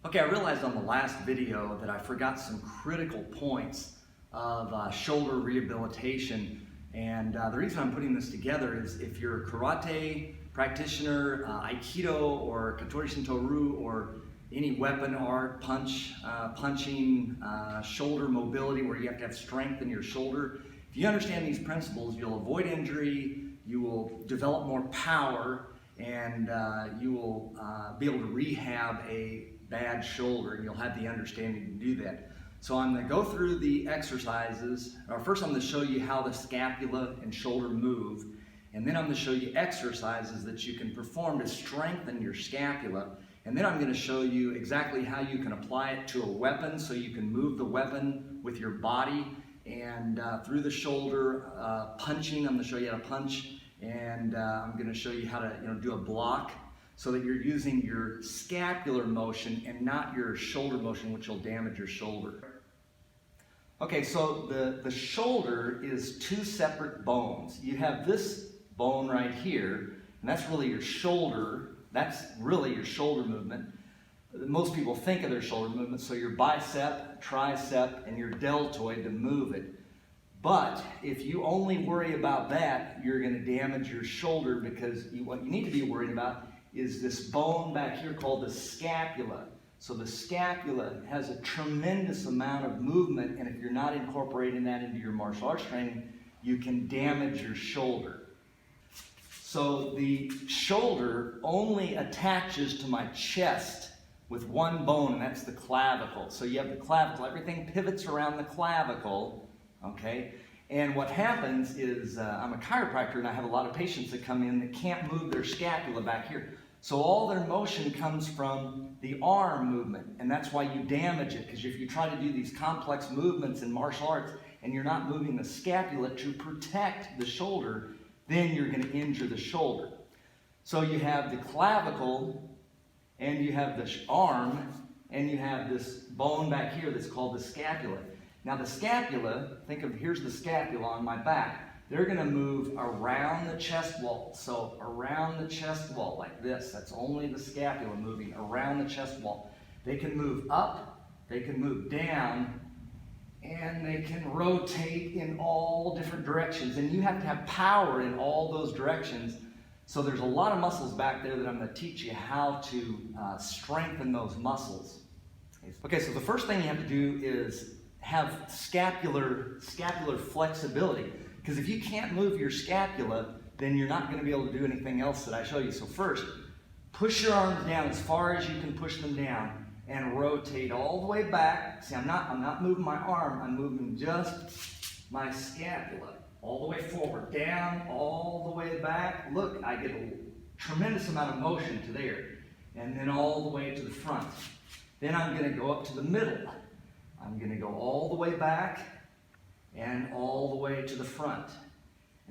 Okay, I realized on the last video that I forgot some critical points of shoulder rehabilitation. And the reason I'm putting this together is if you're a karate practitioner, Aikido or Katori, Shinto, or any weapon art, punching, shoulder mobility where you have to have strength in your shoulder. If you understand these principles, you'll avoid injury, you will develop more power, and you will be able to rehab a bad shoulder, and you'll have the understanding to do that. So I'm going to go through the exercises. First I'm going to show you how the scapula and shoulder move, and then I'm going to show you exercises that you can perform to strengthen your scapula. And then I'm going to show you exactly how you can apply it to a weapon, so you can move the weapon with your body and through the shoulder, punching. I'm going to show you how to punch, and I'm going to show you how to do a block so that you're using your scapular motion and not your shoulder motion, which will damage your shoulder. Okay, so the shoulder is two separate bones. You have this bone right here, and that's really your shoulder. That's really your shoulder movement. Most people think of their shoulder movement, so your bicep, tricep, and your deltoid to move it. But if you only worry about that, you're going to damage your shoulder, because what you need to be worried about is this bone back here called the scapula. So the scapula has a tremendous amount of movement, and if you're not incorporating that into your martial arts training, you can damage your shoulder. So the shoulder only attaches to my chest with one bone, and that's the clavicle. So you have the clavicle, everything pivots around the clavicle, okay? And what happens is, I'm a chiropractor and I have a lot of patients that come in that can't move their scapula back here. So all their motion comes from the arm movement, and that's why you damage it, because if you try to do these complex movements in martial arts and you're not moving the scapula to protect the shoulder, then you're going to injure the shoulder. So you have the clavicle, and you have the arm, and you have this bone back here that's called the scapula. Now the scapula, think of, here's the scapula on my back. They're going to move around the chest wall. So around the chest wall like this. That's only the scapula moving around the chest wall. They can move up, they can move down, and they can rotate in all different directions. And you have to have power in all those directions. So there's a lot of muscles back there that I'm going to teach you how to strengthen those muscles. Okay, so the first thing you have to do is have scapular flexibility. Because if you can't move your scapula, then you're not going to be able to do anything else that I show you. So first, push your arms down as far as you can push them down and rotate all the way back. See, I'm not moving my arm, I'm moving just my scapula. All the way forward, down, all the way back. Look, I get a tremendous amount of motion to there. And then all the way to the front. Then I'm going to go up to the middle. I'm going to go all the way back and all the way to the front.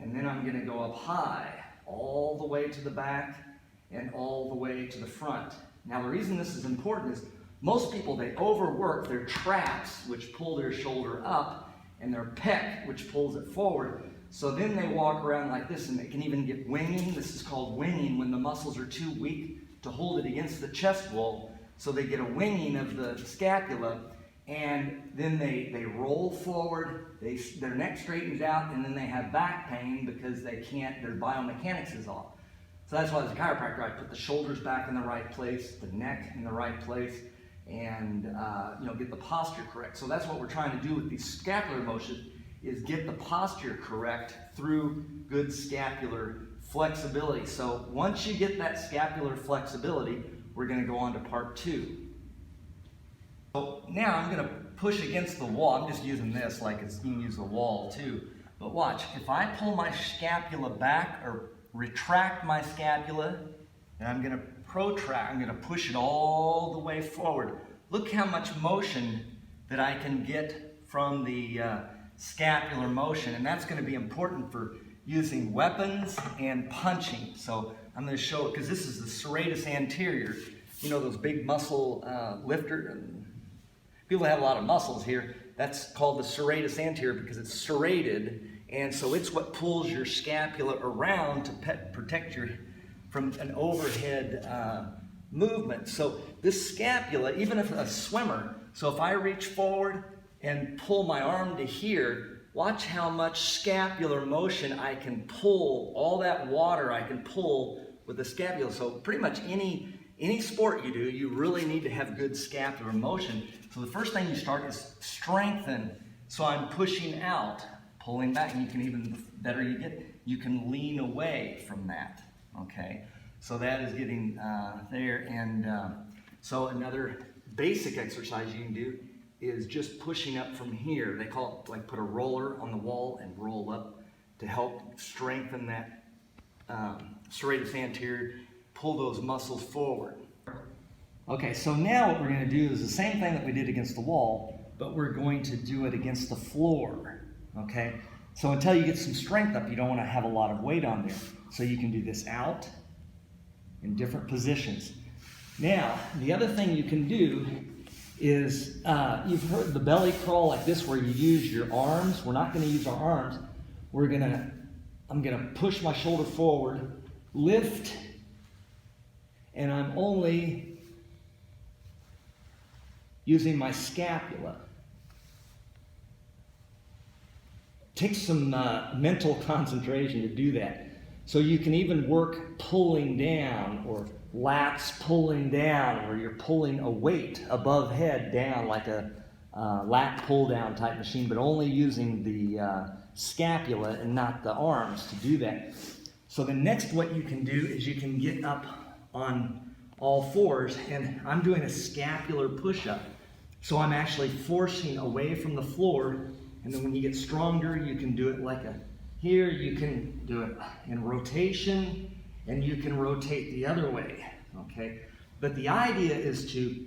And then I'm going to go up high, all the way to the back and all the way to the front. Now the reason this is important is most people, they overwork their traps, which pull their shoulder up, and their pec, which pulls it forward. So then they walk around like this, and they can even get winging. This is called winging when the muscles are too weak to hold it against the chest wall. So they get a winging of the scapula, and then they roll forward, their neck straightens out, and then they have back pain because they can't, their biomechanics is off. So that's why as a chiropractor, I put the shoulders back in the right place, the neck in the right place, and get the posture correct. So that's what we're trying to do with these scapular motions, is get the posture correct through good scapular flexibility. So once you get that scapular flexibility, we're going to go on to part 2. So now I'm going to push against the wall. I'm just using this like you can use the wall too. But watch, if I pull my scapula back or retract my scapula, and I'm going to protract, I'm going to push it all the way forward. Look how much motion that I can get from the scapular motion, and that's going to be important for using weapons and punching. So I'm going to show it, because this is the serratus anterior. You know those big muscle lifter, people have a lot of muscles here. That's called the serratus anterior because it's serrated, and so it's what pulls your scapula around to protect your from an overhead movement. So this scapula, even if a swimmer, so if I reach forward and pull my arm to here, watch how much scapular motion I can pull, all that water I can pull with the scapula. So pretty much any sport you do, you really need to have good scapular motion. So the first thing you start is strengthen. So I'm pushing out, pulling back, and you can even, the better you get, you can lean away from that, okay? So that is getting there, and so another basic exercise you can do is just pushing up from here. They call it, like, put a roller on the wall and roll up to help strengthen that serratus anterior, pull those muscles forward. Okay, so now what we're going to do is the same thing that we did against the wall, but we're going to do it against the floor, okay? So until you get some strength up, you don't want to have a lot of weight on there. So you can do this out in different positions. Now, the other thing you can do is, you've heard the belly crawl like this where you use your arms. We're not going to use our arms. I'm going to push my shoulder forward, lift, and I'm only using my scapula. Takes some mental concentration to do that. So you can even work pulling down, or lats pulling down, where you're pulling a weight above head down like a lat pull down type machine, but only using the scapula and not the arms to do that. So the next, what you can do is you can get up on all fours, and I'm doing a scapular push-up. So I'm actually forcing away from the floor, and then when you get stronger, you can do it like here, you can do it in rotation, and you can rotate the other way, okay? But the idea is to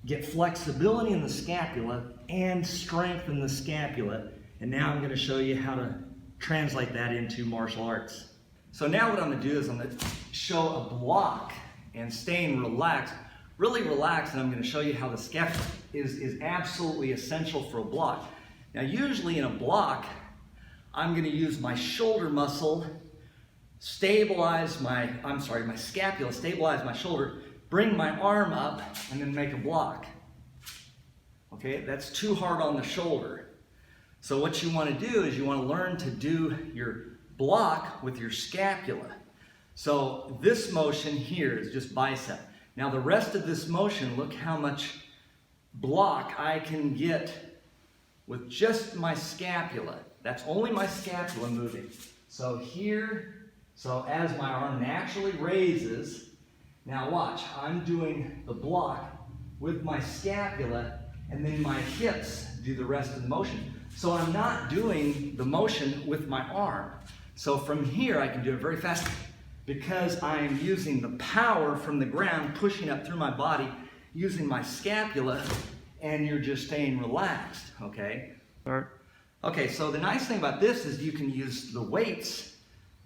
get flexibility in the scapula and strengthen the scapula. And now I'm going to show you how to translate that into martial arts. So now what I'm going to do is I'm going to show a block and staying relaxed, really relaxed, and I'm going to show you how the scapula is absolutely essential for a block. Now usually in a block, I'm going to use my shoulder muscle, stabilize my scapula, stabilize my shoulder, bring my arm up, and then make a block. Okay, that's too hard on the shoulder. So what you want to do is you want to learn to do your block with your scapula. So this motion here is just bicep. Now the rest of this motion, look how much block I can get with just my scapula. That's only my scapula moving. So here, so as my arm naturally raises, now watch, I'm doing the block with my scapula, and then my hips do the rest of the motion. So I'm not doing the motion with my arm. So from here I can do it very fast because I am using the power from the ground, pushing up through my body, using my scapula, and you're just staying relaxed, okay? Okay, so the nice thing about this is you can use the weights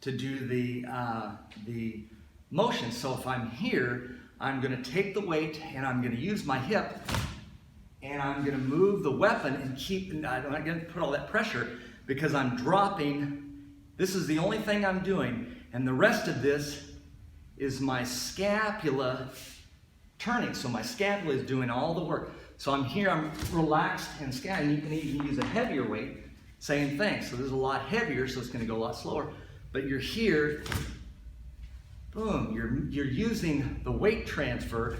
to do the motion. So if I'm here, I'm going to take the weight and I'm going to use my hip, and I'm going to move the weapon and I'm not going to put all that pressure because I'm dropping. This is the only thing I'm doing, and the rest of this is my scapula turning. So my scapula is doing all the work. So I'm here, I'm relaxed and scapula. You can even use a heavier weight, same thing. So this is a lot heavier, so it's going to go a lot slower. But you're here, boom, you're using the weight transfer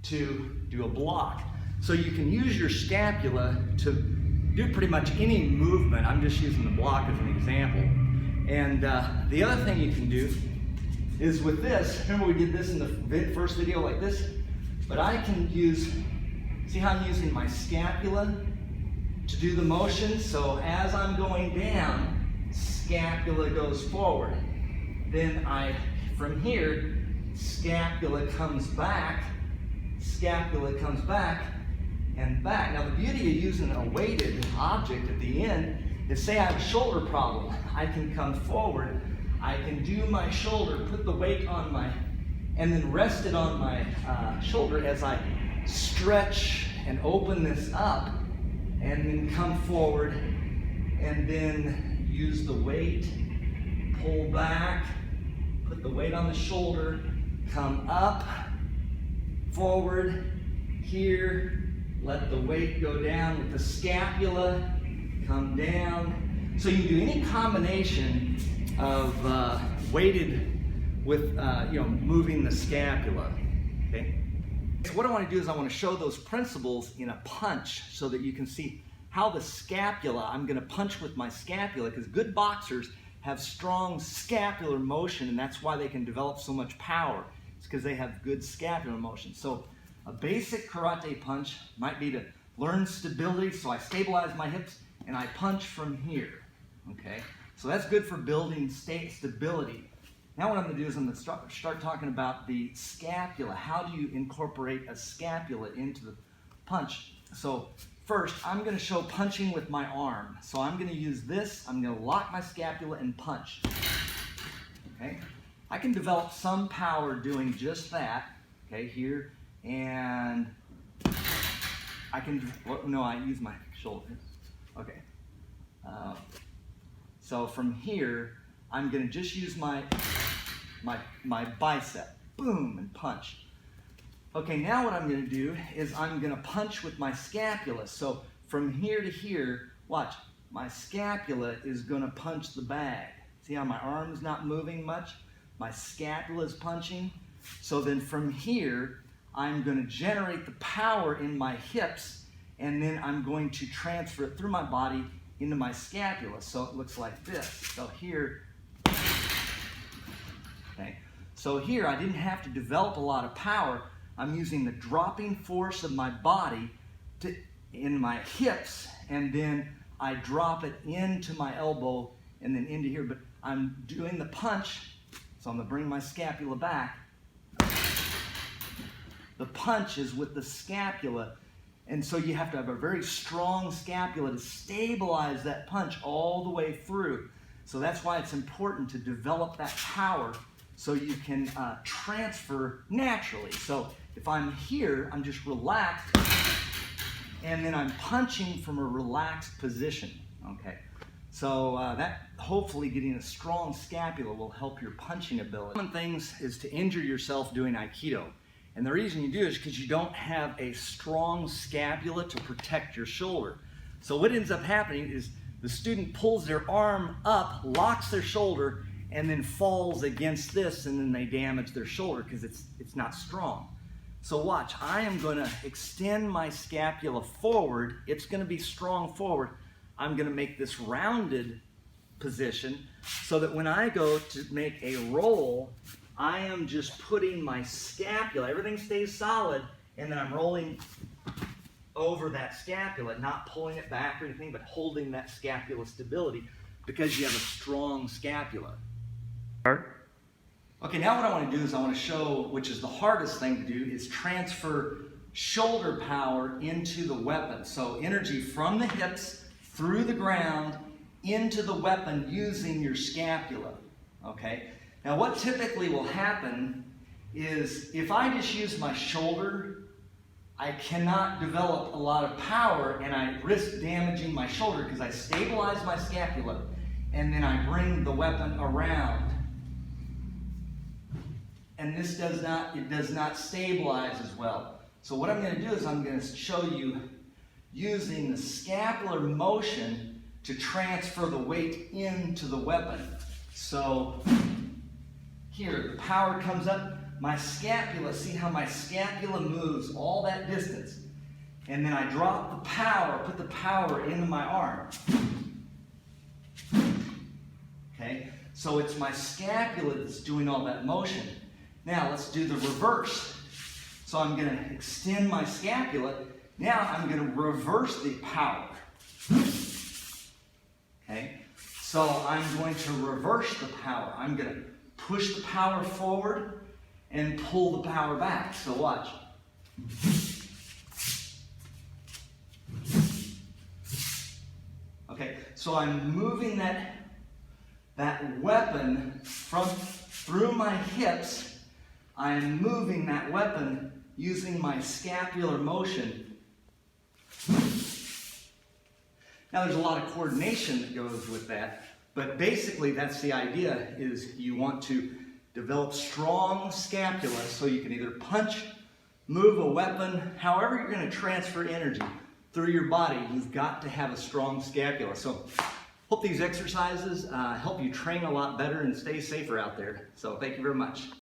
to do a block. So you can use your scapula to do pretty much any movement. I'm just using the block as an example. And the other thing you can do is with this, remember we did this in the first video like this? But I can use, see how I'm using my scapula to do the motion? So as I'm going down, scapula goes forward. Then from here, scapula comes back, and back. Now the beauty of using a weighted object at the end is, say I have a shoulder problem, I can come forward, I can do my shoulder, put the weight on and then rest it on my shoulder as I stretch and open this up, and then come forward, and then use the weight, pull back, put the weight on the shoulder, come up, forward, here, let the weight go down with the scapula, come down. So you can do any combination of weighted with, moving the scapula, okay? So what I want to do is I want to show those principles in a punch so that you can see how the scapula, I'm going to punch with my scapula, because good boxers have strong scapular motion, and that's why they can develop so much power. It's because they have good scapular motion. So a basic karate punch might be to learn stability, so I stabilize my hips and I punch from here, okay? So that's good for building stability. Now what I'm going to do is I'm going to start talking about the scapula. How do you incorporate a scapula into the punch? So first, I'm going to show punching with my arm. So I'm going to use this. I'm going to lock my scapula and punch. Okay? I can develop some power doing just that. Okay, here. And I can, no, I use my shoulder. Okay. So from here, I'm going to just use my bicep, boom, and punch. Okay, now what I'm going to do is I'm going to punch with my scapula. So from here to here, watch, my scapula is going to punch the bag. See how my arm's not moving much? My scapula is punching. So then from here, I'm going to generate the power in my hips, and then I'm going to transfer it through my body into my scapula. So it looks like this. So here, okay. So here I didn't have to develop a lot of power. I'm using the dropping force of my body in my hips, and then I drop it into my elbow and then into here. But I'm doing the punch, so I'm going to bring my scapula back. The punch is with the scapula, and so you have to have a very strong scapula to stabilize that punch all the way through. So that's why it's important to develop that power so you can transfer naturally. So if I'm here, I'm just relaxed, and then I'm punching from a relaxed position, okay? So that hopefully getting a strong scapula will help your punching ability. One of the things is to injure yourself doing Aikido. And the reason you do is because you don't have a strong scapula to protect your shoulder. So what ends up happening is the student pulls their arm up, locks their shoulder, and then falls against this, and then they damage their shoulder because it's not strong. So watch, I am going to extend my scapula forward. It's going to be strong forward. I'm going to make this rounded position so that when I go to make a roll, I am just putting my scapula, everything stays solid, and then I'm rolling over that scapula, not pulling it back or anything, but holding that scapula stability because you have a strong scapula. Okay, now what I want to do is I want to show, which is the hardest thing to do, is transfer shoulder power into the weapon. So energy from the hips through the ground into the weapon using your scapula. Okay? Now what typically will happen is if I just use my shoulder, I cannot develop a lot of power and I risk damaging my shoulder because I stabilize my scapula and then I bring the weapon around. And this does not stabilize as well. So what I'm going to do is I'm going to show you using the scapular motion to transfer the weight into the weapon. So here, the power comes up, my scapula, see how my scapula moves all that distance. And then I drop the power, put the power into my arm. Okay, so it's my scapula that's doing all that motion. Now let's do the reverse. So I'm going to extend my scapula. Now I'm going to reverse the power. Okay, so I'm going to reverse the power. I'm going to push the power forward and pull the power back. So watch. Okay, so I'm moving that weapon through my hips. I am moving that weapon using my scapular motion. Now there's a lot of coordination that goes with that, but basically that's the idea, is you want to develop strong scapula so you can either punch move a weapon, however you're going to transfer energy through your body, you've got to have a strong scapula. So hope these exercises help you train a lot better and stay safer out there. So thank you very much.